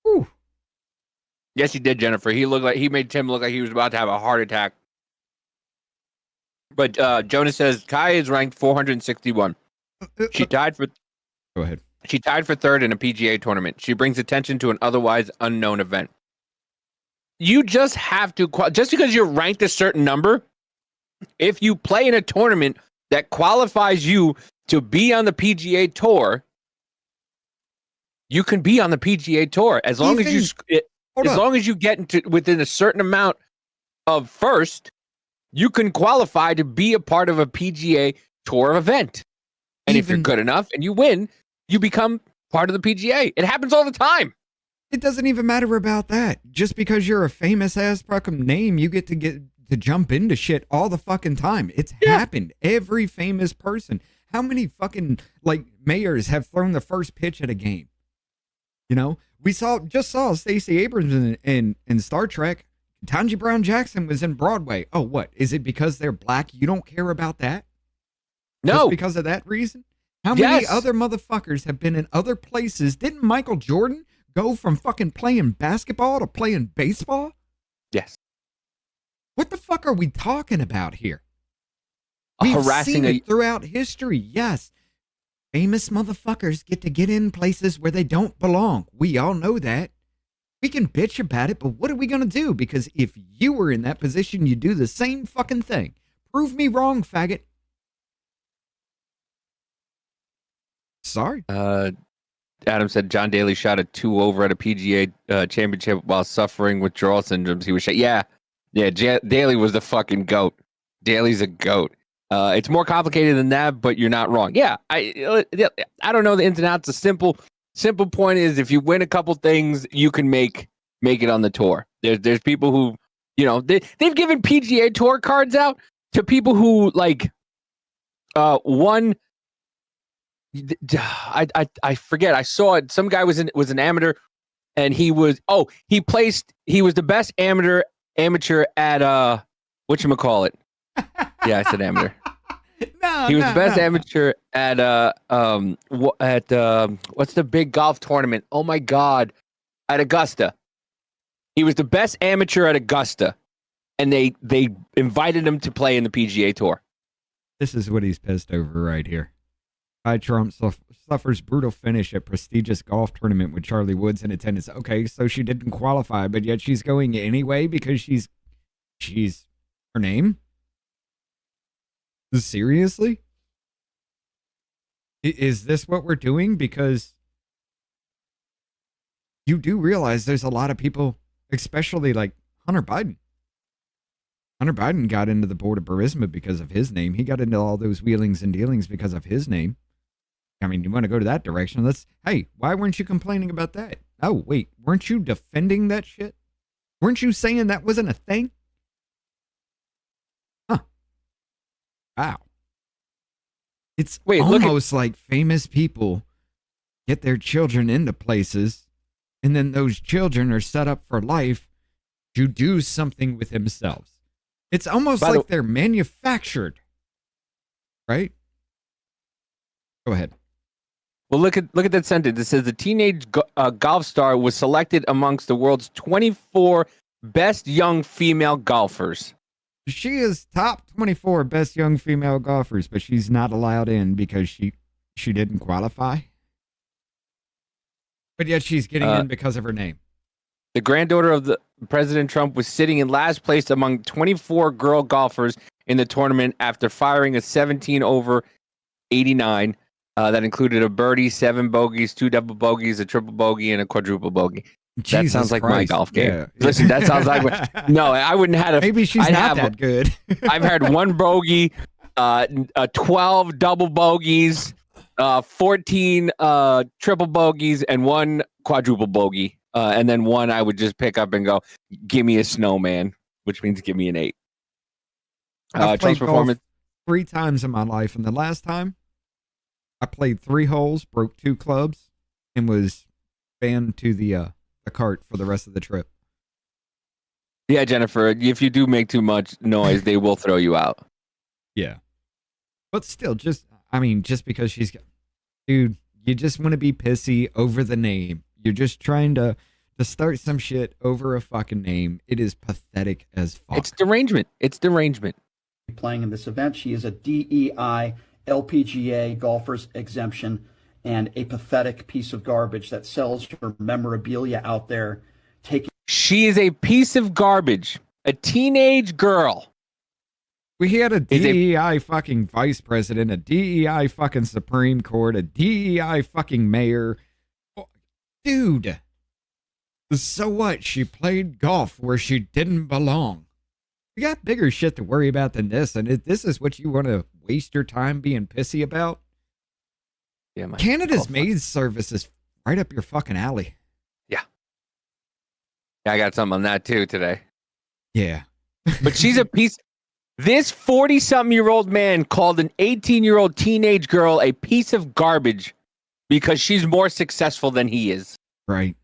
Whew. Yes, he did, Jennifer. He made Tim look like he was about to have a heart attack. But Jonas says Kai is ranked 461. She tied for. Go ahead. She tied for third in a PGA tournament. She brings attention to an otherwise unknown event. You just have to just because you're ranked a certain number. If you play in a tournament that qualifies you to be on the PGA Tour, you can be on the PGA Tour as long as you get into within a certain amount of first. You can qualify to be a part of a PGA Tour event. And if you're good enough and you win, you become part of the PGA. It happens all the time. It doesn't even matter about that. Just because you're a famous ass fucking name, you get to jump into shit all the fucking time. It's happened. Every famous person. How many fucking mayors have thrown the first pitch at a game? You know, we just saw Stacey Abrams in Star Trek. Tanji Brown Jackson was in Broadway. Oh, what? Is it because they're black? You don't care about that? No. Just because of that reason? How many other motherfuckers have been in other places? Didn't Michael Jordan go from fucking playing basketball to playing baseball? Yes. What the fuck are we talking about here? Harassing seen it throughout history. Yes. Famous motherfuckers get in places where they don't belong. We all know that. We can bitch about it, but what are we going to do? Because if you were in that position, you do the same fucking thing. Prove me wrong, faggot. Sorry. Adam said John Daly shot a 2 over at a PGA championship while suffering withdrawal syndromes. He was shot. Yeah. Daly was the fucking goat. Daly's a goat. It's more complicated than that, but you're not wrong. Yeah. I don't know the ins and outs. The simple point is if you win a couple things, you can make it on the tour. There's people who, they've given PGA Tour cards out to people who won. I forget. I saw it. Some guy was an amateur, and he was the best amateur at whatchamacallit. Yeah, I said amateur. He was the best amateur at what's the big golf tournament? Oh my God, at Augusta. He was the best amateur at Augusta, and they invited him to play in the PGA Tour. This is what he's pissed over right here. Kai Trump suffers brutal finish at prestigious golf tournament with Charlie Woods in attendance. Okay, so she didn't qualify, but yet she's going anyway because she's her name? Seriously? Is this what we're doing? Because you do realize there's a lot of people, especially like Hunter Biden. Hunter Biden got into the Board of Burisma because of his name. He got into all those wheelings and dealings because of his name. I mean, you want to go to that direction? Hey, why weren't you complaining about that? Oh, wait, weren't you defending that shit? Weren't you saying that wasn't a thing? Huh. Wow. It's almost like famous people get their children into places, and then those children are set up for life to do something with themselves. It's almost like they're manufactured. Right? Go ahead. Well, look at that sentence. It says the teenage golf star was selected amongst the world's 24 best young female golfers. She is top 24 best young female golfers, but she's not allowed in because she didn't qualify. But yet she's getting in because of her name. The granddaughter of the President Trump was sitting in last place among 24 girl golfers in the tournament after firing a 17 over 89. That included a birdie, 7 bogeys, 2 double bogeys, a triple bogey, and a quadruple bogey. That sounds like my golf game. Yeah. Listen, that sounds like no. I wouldn't have. Maybe she's not that good. I've had 1 bogey, 12 double bogeys, 14 triple bogeys, and 1 quadruple bogey, and then 1 I would just pick up and go, "Give me a snowman." which means give me an 8. I've Trump's played performance. golf 3 times in my life, and the last time I played 3 holes, broke 2 clubs, and was banned to the cart for the rest of the trip. Yeah, Jennifer, if you do make too much noise, they will throw you out. Yeah. But still, just because she's got... Dude, you just want to be pissy over the name. You're just trying to start some shit over a fucking name. It is pathetic as fuck. It's derangement. Playing in this event, she is a DEI LPGA golfer's exemption and a pathetic piece of garbage that sells her memorabilia out there. She is a piece of garbage. A teenage girl. We had a DEI fucking vice president, a DEI fucking Supreme Court, a DEI fucking mayor. Oh, dude. So what? She played golf where she didn't belong. We got bigger shit to worry about than this, and this is what you want to waste your time being pissy about? Yeah, Canada's maid service is right up your fucking alley. Yeah, I got something on that too today. Yeah. But she's a piece. This 40-something-year-old man called an 18-year-old teenage girl a piece of garbage because she's more successful than he is. Right.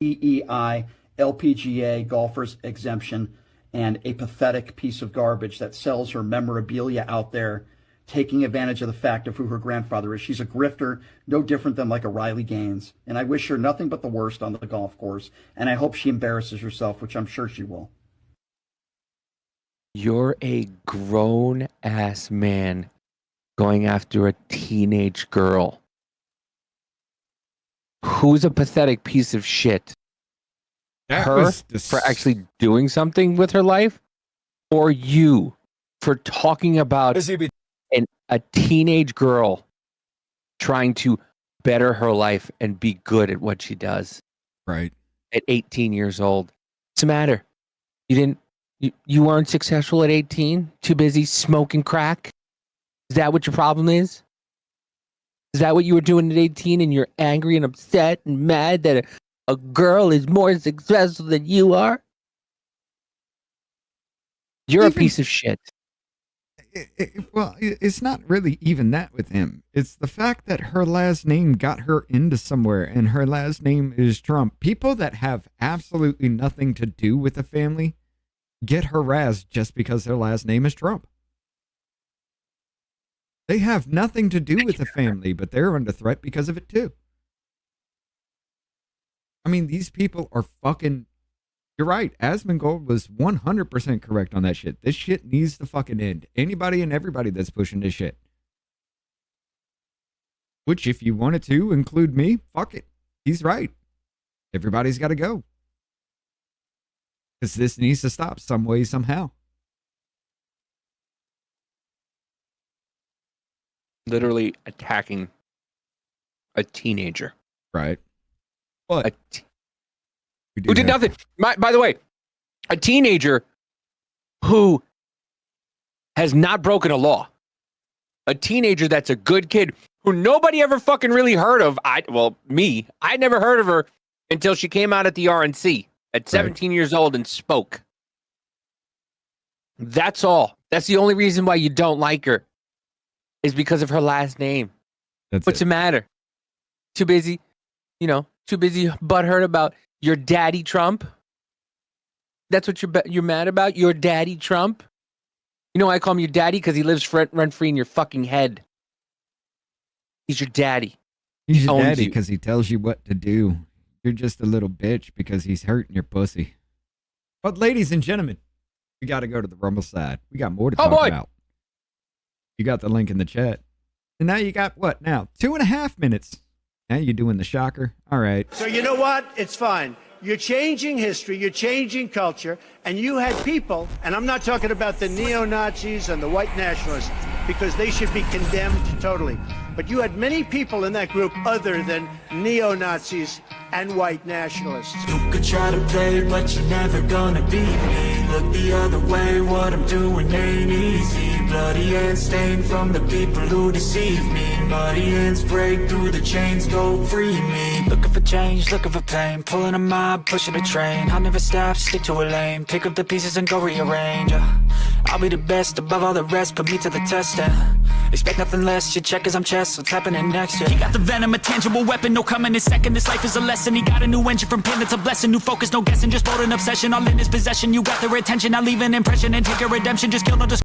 DEI LPGA golfer's exemption and a pathetic piece of garbage that sells her memorabilia out there, taking advantage of the fact of who her grandfather is. She's a grifter, no different than like a Riley Gaines. And I wish her nothing but the worst on the golf course. And I hope she embarrasses herself, which I'm sure she will. You're a grown-ass man going after a teenage girl. Who's a pathetic piece of shit? Her for actually doing something with her life, or you for talking about a teenage girl trying to better her life and be good at what she does. Right. At 18 years old. What's the matter? You weren't successful at 18? Too busy smoking crack? Is that what your problem is? Is that what you were doing at 18 and you're angry and upset and mad that a girl is more successful than you are? You're a piece of shit. It's not really even that with him. It's the fact that her last name got her into somewhere, and her last name is Trump. People that have absolutely nothing to do with the family get harassed just because their last name is Trump. They have nothing to do with the family, but they're under threat because of it too. I mean, these people are fucking... You're right. Asmongold was 100% correct on that shit. This shit needs to fucking end. Anybody and everybody that's pushing this shit. Which, if you wanted to include me, fuck it. He's right. Everybody's got to go. Because this needs to stop some way, somehow. Literally attacking a teenager. Right. What? Who did nothing. By the way, a teenager who has not broken a law. A teenager that's a good kid who nobody ever fucking really heard of. I never heard of her until she came out at the RNC at 17 years old and spoke. That's all. That's the only reason why you don't like her is because of her last name. What's the matter? Too busy, butthurt about your daddy Trump? That's what you're mad about? Your daddy Trump? You know why I call him your daddy? Because he lives rent-free in your fucking head. He's your daddy. He's your daddy because he tells you what to do. You're just a little bitch because he's hurting your pussy. But ladies and gentlemen, we got to go to the Rumble side. We got more to talk about. You got the link in the chat. And now you got what now? 2.5 minutes. Now you're doing the shocker. All right. So you know what? It's fine. You're changing history. You're changing culture. And you had people, and I'm not talking about the neo-Nazis and the white nationalists, because they should be condemned totally. But you had many people in that group other than neo-Nazis and white nationalists. You could try to play, but you're never gonna beat me. Look the other way, what I'm doing ain't easy. bloody hands stained from the people who deceive me. Muddy hands break through the chains, go free me. Looking for change, looking for pain, pulling a mob, pushing a train. I'll never stop, stick to a lane, pick up the pieces and go rearrange. I'll be the best above all the rest, put me to the test and expect nothing less. You check as I'm chess, what's happening next? Yeah. He got the venom, a tangible weapon, no coming in second. This life is a lesson. He got a new engine from pain, it's a blessing. New focus, no guessing, just bold and obsession, all in his possession. You got their attention, I leave an impression and take a redemption. Just kill no